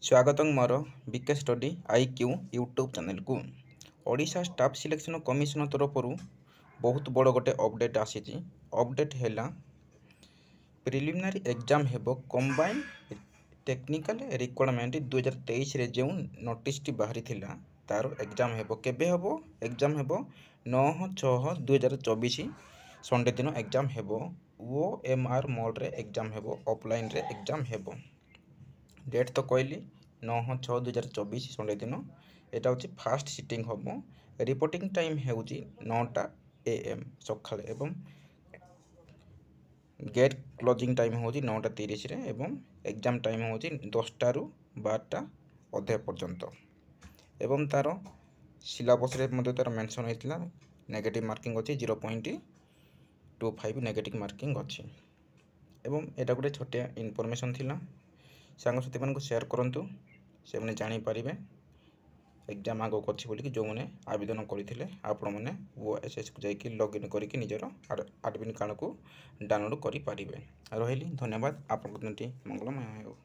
स्वागतम मोर BK study IQ YouTube channel को ओडिशा स्टाफ सिलेक्शन कमिशन तरफ बहुत बड़ गोटे अपडेट आसी। अपडेट है प्रिलिमिनारी एग्जाम हेबो कंबाइन टेक्निकल रिक्वायरमेंट 2023 रे जो नोटिस टी बाहरी थिला तार एग्जाम हेबो केबे हेबो एग्जाम हेबो 9/6/2024 संडे दिन एग्जाम हेबो OMR मोड रे एग्जाम हेबो ऑफलाइन रे एग्जाम हेबो। डेट तो कहली 9/6/2024 संडे दिन यहाँ हूँ फास्ट सिटिंग हम। रिपोर्टिंग टाइम हो 9टा AM सका एवं गेट क्लोजिंग टाइम हूँ 9:30 एवं एग्जाम टाइम हूँ 10टा ରୁ 12ଟା अधे पर्यंत एवं तार सिलेबस रे तार मेंशन होता नेगेटिव मार्किंग अच्छी 0.25 नेगेटिव मार्किंग अच्छी एवं यहाँ गोटे छोटिया इनफॉरमेशन थिला सांगसाथी मान शेयर करूँ से मैंने जापर एग्जाम आग अच्छी बोलिकी जो मैंने आवेदन करते आपण मैंने OSS को जाकि लॉगिन करके निजर एडमिट कार्ड को डाउनलोड करें। रही धन्यवाद। आप मंगलमय हो।